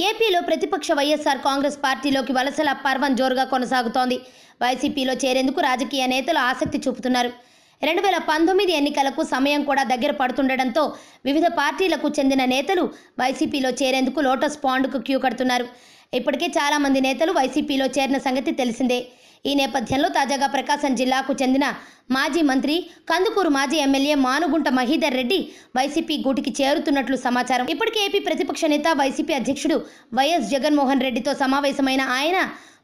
ఏపీలో ప్రతిపక్ష వైఎస్ఆర్ కాంగ్రెస్ పార్టీలోకి వలసల పర్వం జోరుగా కొనసాగుతోంది. వైసీపీలో చేరేందుకు రాజకీయ నేతలు ఆసక్తి చూపుతున్నారు. 2019 ఎన్నికలకు సమయం కూడా దగ్గర పడుతుండటంతో వివిధ పార్టీలకు చెందిన నేతలు వైసీపీలో చేరేందుకు లోటస్ పాండ్కు క్యూ కడుతున్నారు. ఇప్పటికే చాలామంది నేతలు వైసీపీలో చేరిన సంగతి తెలిసిందే. ఈ నేపథ్యంలో తాజాగా ప్రకాశం జిల్లాకు చెందిన మాజీ మంత్రి, కందుకూరు మాజీ ఎమ్మెల్యే మానుగుంట మహీధర్ రెడ్డి వైసీపీ గూటికి చేరుతున్నట్లు సమాచారం. ఇప్పటికే ఏపీ ప్రతిపక్ష నేత, వైసీపీ అధ్యక్షుడు వైఎస్ జగన్మోహన్ రెడ్డితో సమావేశమైన ఆయన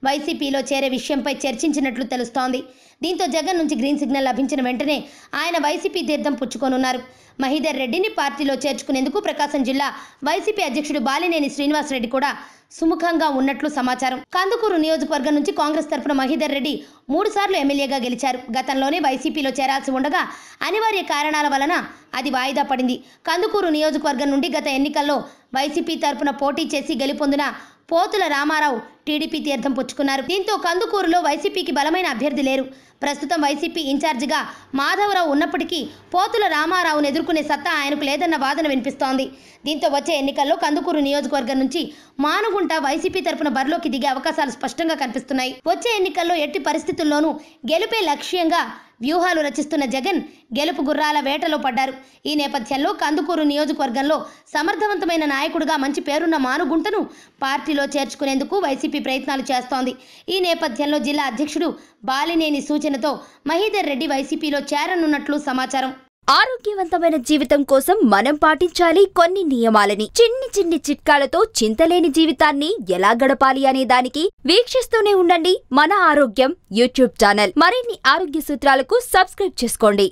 వైసీపీలో చేరే విషయంపై చర్చించినట్లు తెలుస్తోంది. దీంతో జగన్ నుంచి గ్రీన్ సిగ్నల్ లభించిన వెంటనే ఆయన వైసీపీ తీర్థం పుచ్చుకోనున్నారు. మహీధర్ రెడ్డిని పార్టీలో చేర్చుకునేందుకు ప్రకాశం జిల్లా వైసీపీ అధ్యక్షుడు బాలినేని శ్రీనివాసరెడ్డి కూడా సుముఖంగా ఉన్నట్లు సమాచారం. కందుకూరు నియోజకవర్గం నుంచి కాంగ్రెస్ తరఫున మహీధర్ రెడ్డి 3 సార్లు ఎమ్మెల్యేగా గెలిచారు. గతంలోనే వైసీపీలో చేరాల్సి ఉండగా అనివార్య కారణాల వలన అది వాయిదా పడింది. కందుకూరు నియోజకవర్గం నుండి గత ఎన్నికల్లో వైసీపీ తరఫున పోటీ చేసి గెలుపొందిన పోతుల రామారావు టీడీపీ తీర్థం పుచ్చుకున్నారు. దీంతో కందుకూరులో వైసీపీకి బలమైన అభ్యర్థి లేరు. ప్రస్తుతం వైసీపీ ఇన్ఛార్జిగా మాధవరావు ఉన్నప్పటికీ పోతుల రామారావును ఎదుర్కొనే సత్తా ఆయనకు లేదన్న వాదన వినిపిస్తోంది. దీంతో వచ్చే ఎన్నికల్లో కందుకూరు నియోజకవర్గం నుంచి మానుగుంట వైసీపీ తరఫున బరిలోకి దిగే అవకాశాలు స్పష్టంగా కనిపిస్తున్నాయి. వచ్చే ఎన్నికల్లో ఎట్టి పరిస్థితుల్లోనూ గెలుపే లక్ష్యంగా వ్యూహాలు రచిస్తున్న జగన్ గెలుపు గుర్రాల వేటలో పడ్డారు. ఈ నేపథ్యంలో కందుకూరు నియోజకవర్గంలో సమర్థవంతమైన నాయకుడిగా మంచి పేరున్న మానుగుంటను పార్టీలో చేర్చుకునేందుకు వైసీపీ ప్రయత్నాలు చేస్తోంది. ఈ నేపథ్యంలో జిల్లా అధ్యక్షుడు బాలినేని సూచనతో మహీధర్ రెడ్డి వైసీపీలో చేరనున్నట్లు సమాచారం. ఆరోగ్యవంతమైన జీవితం కోసం మనం పాటించాలి కొన్ని నియమాలని. చిన్ని చిన్ని చిట్కాలతో చింతలేని జీవితాన్ని ఎలా గడపాలి అనే దానికి వీక్షిస్తూనే ఉండండి మన ఆరోగ్యం యూట్యూబ్ ఛానల్. మరిన్ని ఆరోగ్య సూత్రాలకు సబ్స్క్రైబ్ చేసుకోండి.